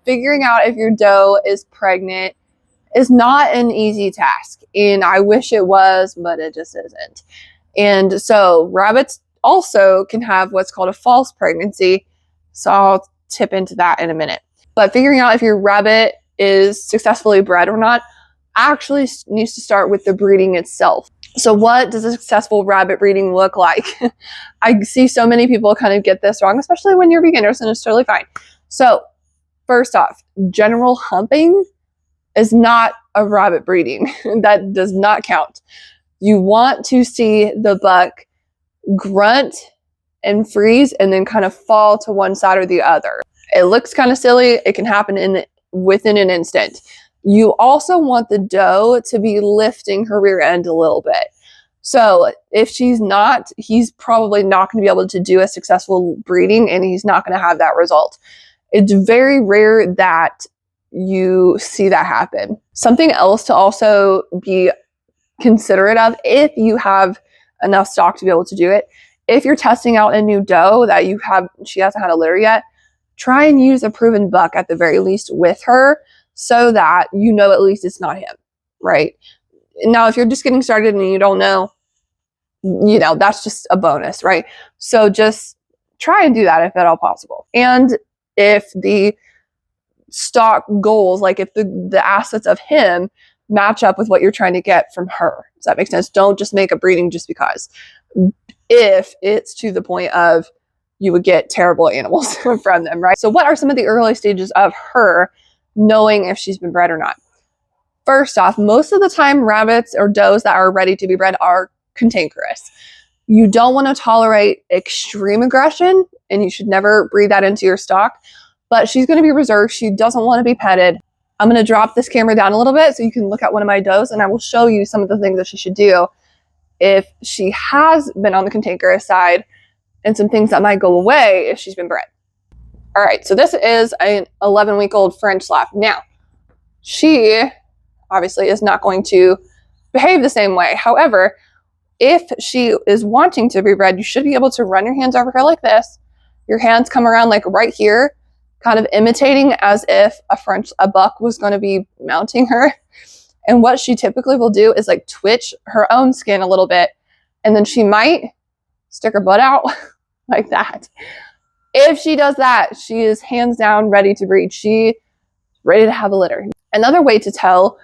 figuring out if your doe is pregnant is not an easy task. And I wish it was, but it just isn't. And so rabbits also can have what's called a false pregnancy. So I'll tip into that in a minute. But figuring out if your rabbit is successfully bred or not actually needs to start with the breeding itself. So what does a successful rabbit breeding look like? I see so many people kind of get this wrong, especially when you're beginners, and it's totally fine. So first off, general humping is not a rabbit breeding. That does not count. You want to see the buck grunt and freeze and then kind of fall to one side or the other. It looks kind of silly. It can happen within an instant. You also want the doe to be lifting her rear end a little bit. So if she's not, he's probably not going to be able to do a successful breeding, and he's not going to have that result. It's very rare that you see that happen. Something else to also be considerate of, if you have enough stock to be able to do it, if you're testing out a new doe that she hasn't had a litter yet, try and use a proven buck at the very least with her, so that you know at least it's not him, right? Now, if you're just getting started and you don't know, that's just a bonus, right? So just try and do that if at all possible. And if the stock goals, like if the assets of him match up with what you're trying to get from her. Does that make sense? Don't just make a breeding just because. If it's to the point of you would get terrible animals from them, right? So what are some of the early stages of her knowing if she's been bred or not? First off, most of the time rabbits or does that are ready to be bred are cantankerous. You don't want to tolerate extreme aggression, and you should never breed that into your stock, but she's going to be reserved. She doesn't want to be petted. I'm going to drop this camera down a little bit so you can look at one of my does, and I will show you some of the things that she should do if she has been on the cantankerous side, and some things that might go away if she's been bred. All right, so this is an 11-week-old French Lap. Now, she obviously is not going to behave the same way. However, if she is wanting to be bred, you should be able to run your hands over her like this. Your hands come around like right here, kind of imitating as if a buck was going to be mounting her. And what she typically will do is like twitch her own skin a little bit, and then she might stick her butt out like that. If she does that, she is hands down ready to breed. She's ready to have a litter. Another way to tell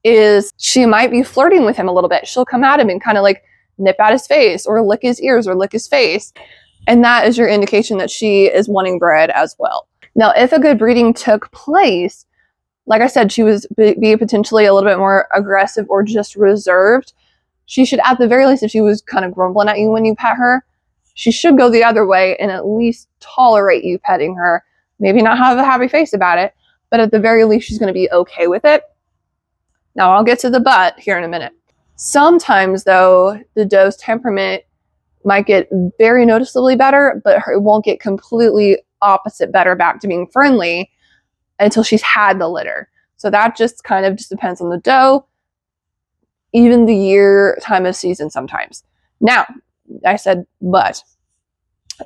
is she might be flirting with him a little bit. She'll come at him and kind of like nip at his face or lick his ears or lick his face. And that is your indication that she is wanting bred as well. Now, if a good breeding took place, like I said, she was be potentially a little bit more aggressive or just reserved. She should, at the very least, if she was kind of grumbling at you when you pet her, she should go the other way and at least tolerate you petting her. Maybe not have a happy face about it, but at the very least, she's going to be okay with it. Now, I'll get to the butt here in a minute. Sometimes, though, the doe's temperament might get very noticeably better, but it won't get completely opposite better back to being friendly until she's had the litter. So that just kind of just depends on the doe, even the year, time of season sometimes. Now, I said, but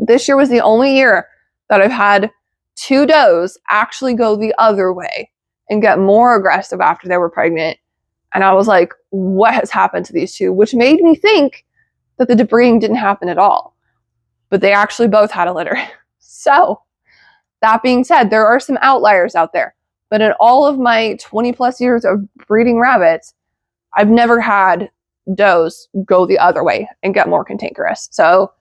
this year was the only year that I've had 2 does actually go the other way and get more aggressive after they were pregnant. And I was like, what has happened to these 2? Which made me think that the debreeding didn't happen at all. But they actually both had a litter. So that being said, there are some outliers out there. But in all of my 20 plus years of breeding rabbits, I've never had does go the other way and get more cantankerous. So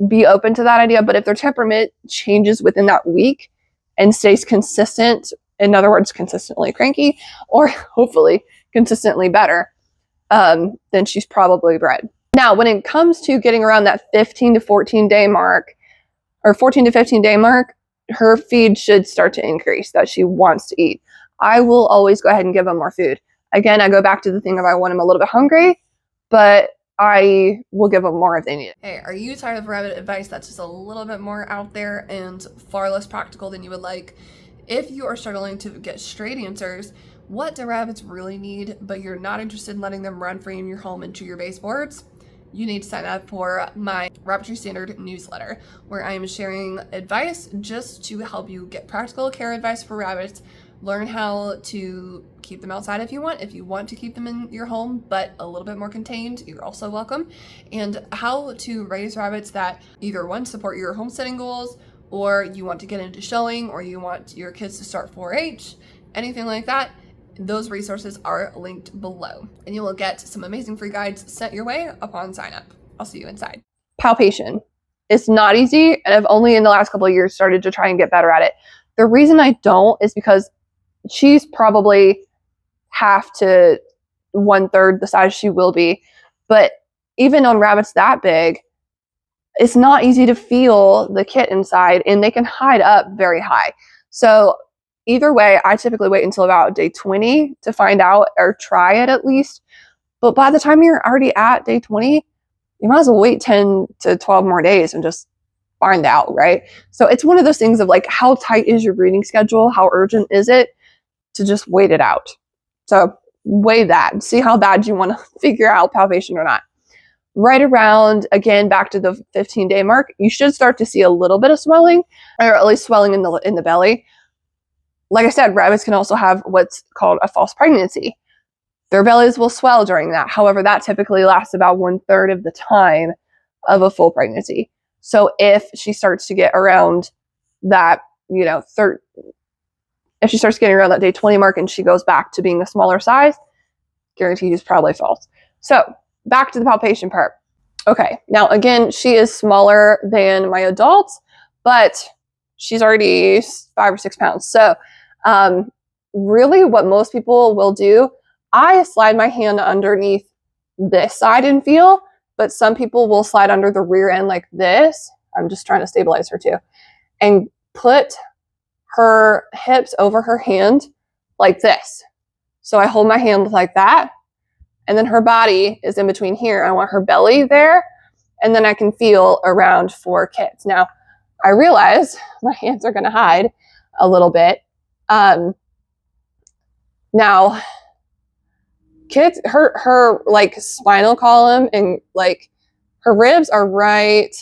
be open to that idea. But if their temperament changes within that week and stays consistent, in other words, consistently cranky, or hopefully consistently better, then she's probably bred. Now, when it comes to getting around that 15 to 14 day mark, or 14 to 15 day mark, her feed should start to increase that she wants to eat. I will always go ahead and give them more food. Again, I go back to the thing of I want them a little bit hungry, but I will give them more if they need it. Hey, are you tired of rabbit advice that's just a little bit more out there and far less practical than you would like? If you are struggling to get straight answers, what do rabbits really need, but you're not interested in letting them run free in your home and chew your baseboards? you need to sign up for my Rabbitry Standard newsletter, where I am sharing advice just to help you get practical care advice for rabbits, learn how to keep them outside if you want to keep them in your home, but a little bit more contained, you're also welcome, and how to raise rabbits that either one, support your homesteading goals, or you want to get into showing, or you want your kids to start 4-H, anything like that. Those resources are linked below, and you will get some amazing free guides sent your way upon sign up. I'll see you inside. Palpation. It's not easy, and I've only in the last couple of years started to try and get better at it. The reason I don't is because she's probably half to 1/3 the size she will be, but even on rabbits that big, it's not easy to feel the kit inside, and they can hide up very high. So either way, I typically wait until about day 20 to find out, or try it at least. But by the time you're already at day 20, you might as well wait 10 to 12 more days and just find out, right? So it's one of those things of like, how tight is your breeding schedule? How urgent is it to just wait it out? So weigh that and see how bad you want to figure out palpation or not. Right around, again, back to the 15-day mark, you should start to see a little bit of swelling, or at least swelling in the belly. Like I said, rabbits can also have what's called a false pregnancy. Their bellies will swell during that. However, that typically lasts about 1/3 of the time of a full pregnancy. So if she starts to get around that, if she starts getting around that day 20 mark and she goes back to being a smaller size, guaranteed is probably false. So back to the palpation part. Okay, now again, she is smaller than my adults, but she's already 5 or 6 pounds. So really what most people will do, I slide my hand underneath this side and feel, but some people will slide under the rear end like this. I'm just trying to stabilize her too. And put her hips over her hand like this. So I hold my hand like that, and then her body is in between here. I want her belly there, and then I can feel around for kits. Now, I realize my hands are going to hide a little bit. Now, kids, her like spinal column and like her ribs are right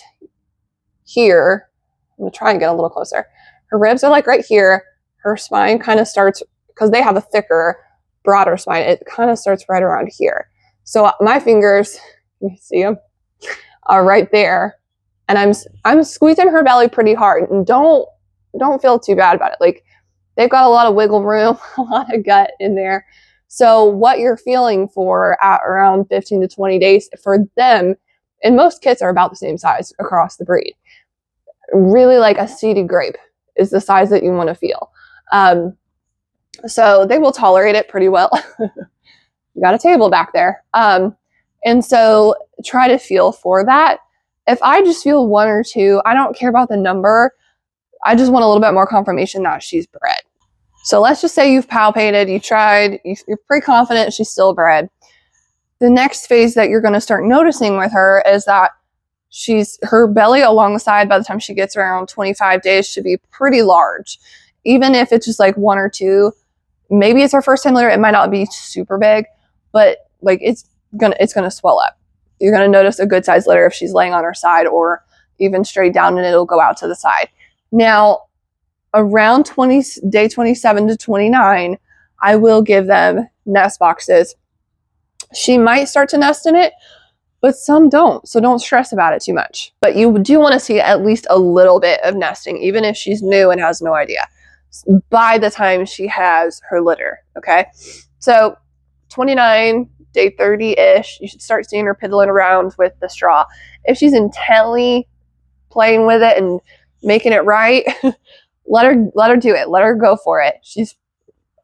here. I'm going to try and get a little closer. Her ribs are like right here. Her spine kind of starts, because they have a thicker, broader spine, it kind of starts right around here. So my fingers, you see them, are right there. And I'm squeezing her belly pretty hard, and don't feel too bad about it. Like, they've got a lot of wiggle room, a lot of gut in there. So what you're feeling for at around 15 to 20 days for them, and most kits are about the same size across the breed. Really like a seeded grape is the size that you want to feel. So they will tolerate it pretty well. You got a table back there. And so try to feel for that. If I just feel 1 or 2, I don't care about the number. I just want a little bit more confirmation that she's bred. So let's just say you've palpated, you tried, you're pretty confident she's still bred. The next phase that you're going to start noticing with her is that her belly along the side, by the time she gets around 25 days, should be pretty large. Even if it's just like 1 or 2, maybe it's her first time litter, it might not be super big, but like it's gonna swell up. You're gonna notice a good size litter if she's laying on her side, or even straight down, and it'll go out to the side. Now, around day 27 to 29, I will give them nest boxes. She might start to nest in it, but some don't, so don't stress about it too much. But you do want to see at least a little bit of nesting, even if she's new and has no idea, by the time she has her litter, okay? So 29, day 30-ish, you should start seeing her piddling around with the straw. If she's intently playing with it and making it right, let her do it. Let her go for it. She's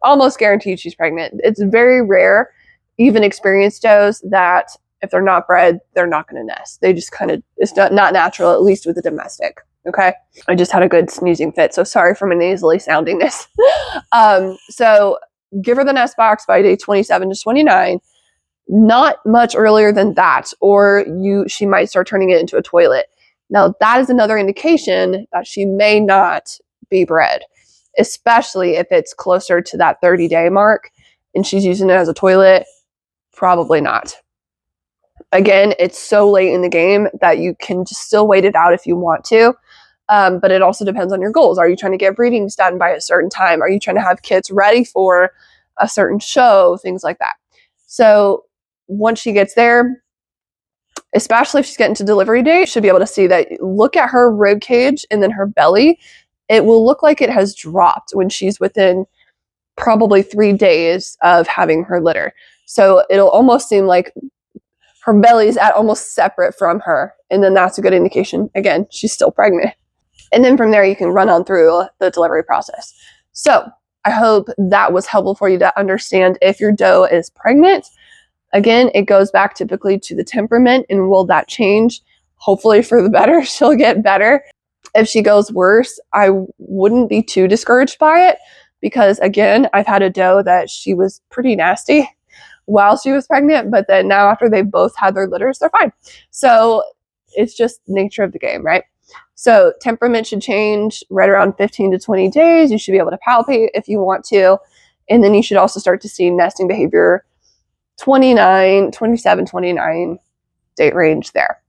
almost guaranteed she's pregnant. It's very rare, even experienced does, that if they're not bred, they're not going to nest. They just kind of, it's not natural, at least with the domestic. Okay. I just had a good sneezing fit, so sorry for my nasally soundingness. So give her the nest box by day 27 to 29, not much earlier than that, or she might start turning it into a toilet. Now, that is another indication that she may not be bred, especially if it's closer to that 30-day mark and she's using it as a toilet. Probably not. Again, it's so late in the game that you can just still wait it out if you want to. But it also depends on your goals. Are you trying to get breedings done by a certain time? Are you trying to have kits ready for a certain show? Things like that. So once she gets there, especially if she's getting to delivery date, you should be able to see that. Look at her rib cage and then her belly. It will look like it has dropped when she's within probably 3 days of having her litter. So it'll almost seem like her belly is at almost separate from her. And then that's a good indication. Again, she's still pregnant. And then from there, you can run on through the delivery process. So I hope that was helpful for you to understand if your doe is pregnant. Again, it goes back typically to the temperament, and will that change? Hopefully for the better, she'll get better. If she goes worse, I wouldn't be too discouraged by it, because again, I've had a doe that she was pretty nasty while she was pregnant, but then now after they both had their litters, they're fine. So it's just nature of the game, right? So temperament should change right around 15 to 20 days. You should be able to palpate if you want to. And then you should also start to see nesting behavior 27, 29 date range there.